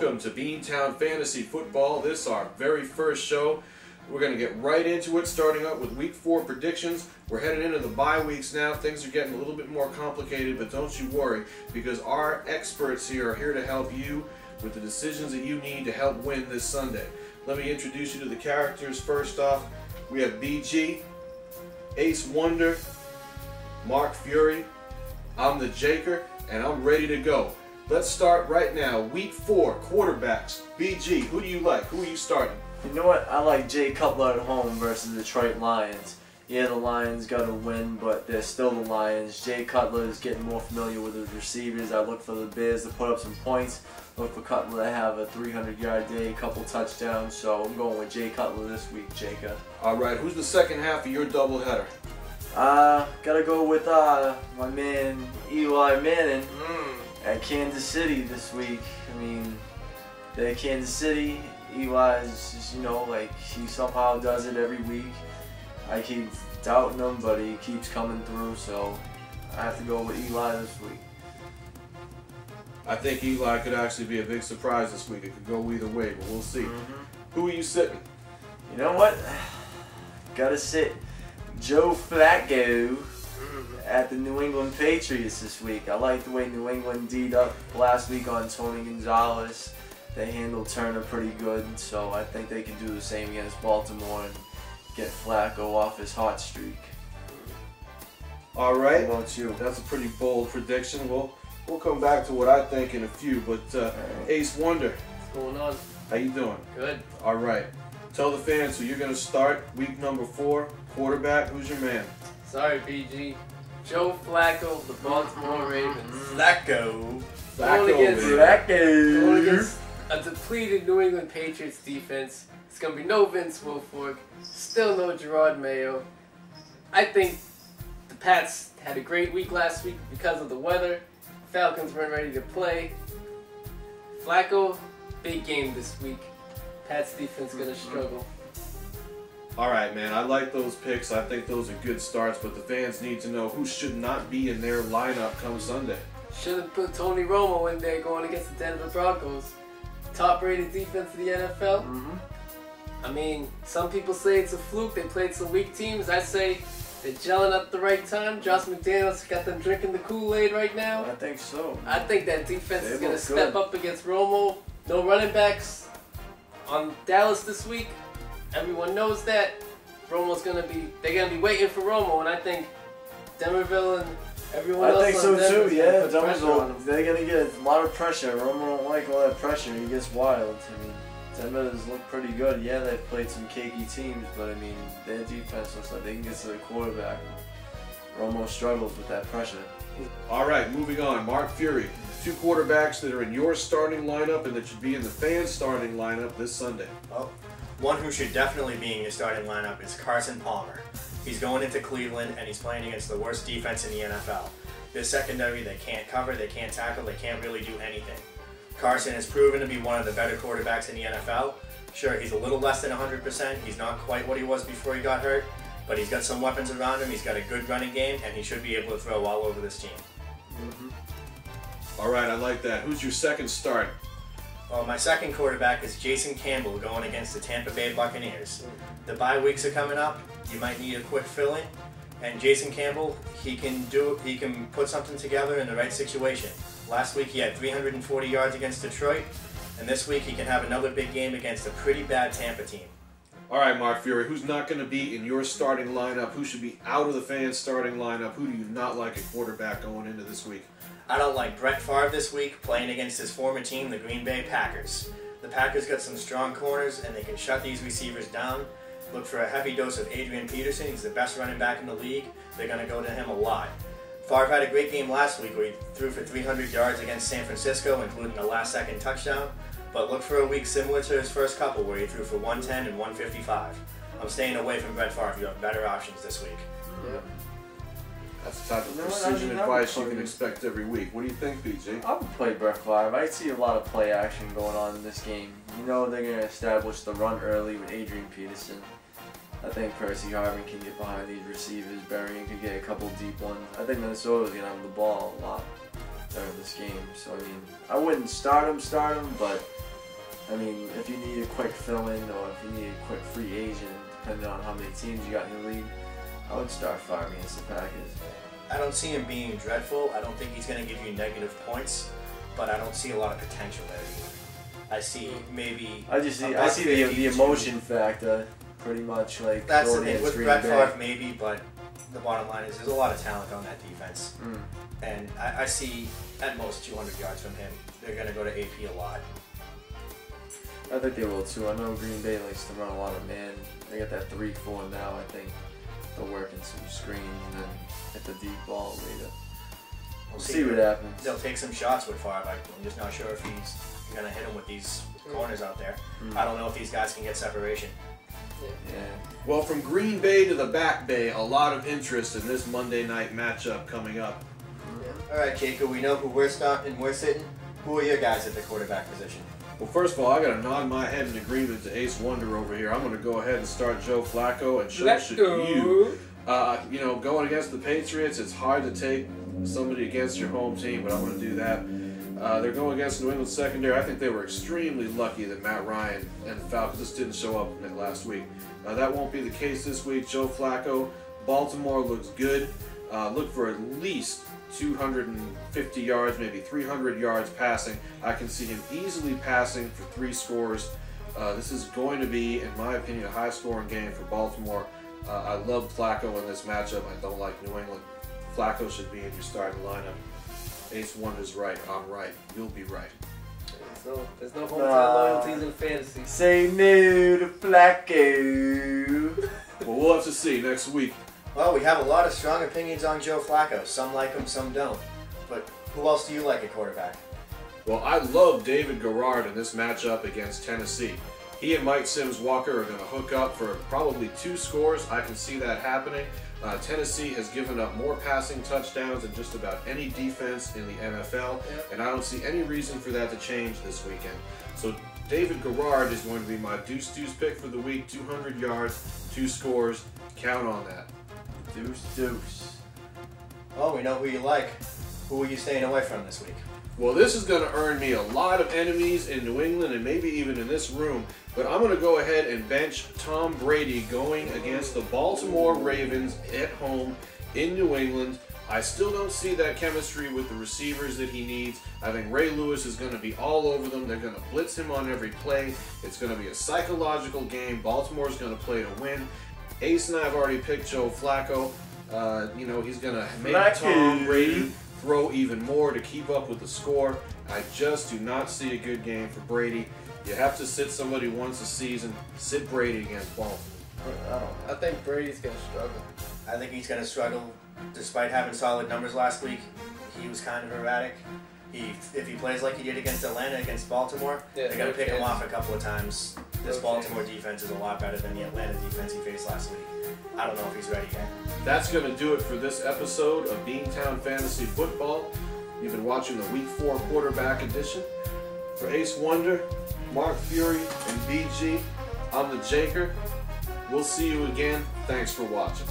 welcome to Beantown Fantasy Football. This is our very first show. We're going to get right into it, starting up with Week 4 predictions. We're headed into the bye weeks now. Things are getting a little bit more complicated, but don't you worry, because our experts here are here to help you with the decisions that you need to help win this Sunday. Let me introduce you to the characters. First off, we have BG, Ace Wonder, Mark Fury. I'm the Jaker, and I'm ready to go. Let's start right now. Week 4, quarterbacks. BG, who do you like? Who are you starting? You know what? I like Jay Cutler at home versus the Detroit Lions. Yeah, the Lions got to win, but they're still the Lions. Jay Cutler is getting more familiar with his receivers. I look for the Bears to put up some points. Look for Cutler to have a 300-yard day, a couple touchdowns. So I'm going with Jay Cutler this week, Jacob. All right, who's the second half of your doubleheader? Gotta go with my man Eli Manning at Kansas City this week. I mean, they're Kansas City. Eli's just, you know, like, he somehow does it every week. I keep doubting him, but he keeps coming through, so I have to go with Eli this week. I think Eli could actually be a big surprise this week. It could go either way, but we'll see. Who are you sitting? You know what? Gotta sit Joe Flacco at the New England Patriots this week. I like the way New England D'd up last week on Tony Gonzalez. They handled Turner pretty good, so I think they can do the same against Baltimore and get Flacco off his hot streak. All right. How about you? That's a pretty bold prediction. We'll come back to what I think in a few, but Ace Wonder. What's going on? How you doing? Good. All right. Tell the fans who you're going to start week number 4, quarterback. Who's your man? Sorry, BG. Joe Flacco, the Baltimore Ravens. Flacco. Going against a depleted New England Patriots defense. It's going to be no Vince Wilfork. Still no Gerard Mayo. I think the Pats had a great week last week because of the weather. Falcons weren't ready to play. Flacco, big game this week. Pats defense going to struggle. All right, man. I like those picks. I think those are good starts, but the fans need to know who should not be in their lineup come Sunday. Shouldn't put Tony Romo in there going against the Denver Broncos. Top-rated defense in the NFL. I mean, some people say it's a fluke. They played some weak teams. I say they're gelling at the right time. Josh McDaniels got them drinking the Kool-Aid right now. I think so. I think that defense is going to step up against Romo. No running backs on Dallas this week. Everyone knows that. Romo's going to be, they're going to be waiting for Romo, and I think Denverville and everyone else. I think so too, yeah. Denverville, they're going to get a lot of pressure. Romo don't like all that pressure. He gets wild. I mean, Denver has looked pretty good. Yeah, they've played some cakey teams, but I mean, their defense looks like they can get to the quarterback. Romo struggles with that pressure. All right, moving on. Mark Fury. 2 quarterbacks that are in your starting lineup and that should be in the fans' starting lineup this Sunday. Well, one who should definitely be in your starting lineup is Carson Palmer. He's going into Cleveland and he's playing against the worst defense in the NFL. This secondary, they can't cover, they can't tackle, they can't really do anything. Carson has proven to be one of the better quarterbacks in the NFL. Sure, he's a little less than 100%. He's not quite what he was before he got hurt, but he's got some weapons around him. He's got a good running game, and he should be able to throw all over this team. All right, I like that. Who's your second start? Well, my second quarterback is Jason Campbell going against the Tampa Bay Buccaneers. The bye weeks are coming up. You might need a quick fill-in, and Jason Campbell, he can put something together in the right situation. Last week he had 340 yards against Detroit, and this week he can have another big game against a pretty bad Tampa team. All right, Mark Fury, who's not going to be in your starting lineup? Who should be out of the fans' starting lineup? Who do you not like at quarterback going into this week? I don't like Brett Favre this week playing against his former team, the Green Bay Packers. The Packers got some strong corners, and they can shut these receivers down. Look for a heavy dose of Adrian Peterson. He's the best running back in the league. They're going to go to him a lot. Favre had a great game last week where he threw for 300 yards against San Francisco, including a last-second touchdown. But look for a week similar to his first couple where he threw for 110 and 155. I'm staying away from Brett Favre. You have better options this week. Yeah. That's the type of precision advice you can expect every week. What do you think, BJ? I would play Brett Favre. I see a lot of play action going on in this game. You know they're going to establish the run early with Adrian Peterson. I think Percy Harvin can get behind these receivers. Berrien could get a couple deep ones. I think Minnesota's going to have the ball a lot during this game. So, I mean, I wouldn't start him, but I mean, if you need a quick fill-in or if you need a quick free agent, depending on how many teams you got in your league, I would start Favre against the Packers. I don't see him being dreadful. I don't think he's going to give you negative points, but I don't see a lot of potential there either. I see maybe. I see the emotion factor, pretty much like. That's the going thing against with Green Brett Bay. Favre, maybe, but the bottom line is there's a lot of talent on that defense, and I see at most 200 yards from him. They're going to go to AP a lot. I think they will too. I know Green Bay likes to run a lot of man. They got that 3-4 now. I think they'll work in some screens and then hit the deep ball later. We'll see what happens. They'll take some shots with Favre. I'm just not sure if he's going to hit him with these corners out there. I don't know if these guys can get separation. Yeah. Well, from Green Bay to the Back Bay, a lot of interest in this Monday night matchup coming up. All right, Keiko, we know who we're starting and we're sitting. Who are your guys at the quarterback position? Well, first of all, I got to nod my head in agreement to Ace Wonder over here. I'm going to go ahead and start Joe Flacco, and so should you. You know, going against the Patriots, it's hard to take somebody against your home team, but I'm going to do that. They're going against New England secondary. I think they were extremely lucky that Matt Ryan and the Falcons just didn't show up last week. That won't be the case this week. Joe Flacco, Baltimore looks good. Look for at least 250 yards, maybe 300 yards passing. I can see him easily passing for 3 scores. This is going to be, in my opinion, a high-scoring game for Baltimore. I love Flacco in this matchup. I don't like New England. Flacco should be in your starting lineup. Ace Wonder's right. I'm right. You'll be right. There's no hometown loyalties in fantasy. Say no to Flacco. Well, we'll have to see next week. Well, we have a lot of strong opinions on Joe Flacco. Some like him, some don't. But who else do you like at quarterback? Well, I love David Garrard in this matchup against Tennessee. He and Mike Sims-Walker are going to hook up for probably 2 scores. I can see that happening. Tennessee has given up more passing touchdowns than just about any defense in the NFL, and I don't see any reason for that to change this weekend. So David Garrard is going to be my deuce pick for the week. 200 yards, 2 scores. Count on that. Deuce. Well, we know who you like. Who are you staying away from this week? Well, this is going to earn me a lot of enemies in New England and maybe even in this room, but I'm going to go ahead and bench Tom Brady going against the Baltimore Ravens at home in New England. I still don't see that chemistry with the receivers that he needs. I think Ray Lewis is going to be all over them. They're going to blitz him on every play. It's going to be a psychological game. Baltimore's going to play to win. Ace and I have already picked Joe Flacco. You know, he's going to make Tom Brady throw even more to keep up with the score. I just do not see a good game for Brady. You have to sit somebody once a season. Sit Brady against Baltimore. I think Brady's going to struggle. I think he's going to struggle despite having solid numbers last week. He was kind of erratic. If he plays like he did against Atlanta, against Baltimore, they're going to pick him off a couple of times. This Baltimore defense is a lot better than the Atlanta defense he faced last week. I don't know if he's ready yet. That's going to do it for this episode of Beantown Fantasy Football. You've been watching the Week 4 quarterback edition. For Ace Wonder, Mark Fury, and BG, I'm the Jaker. We'll see you again. Thanks for watching.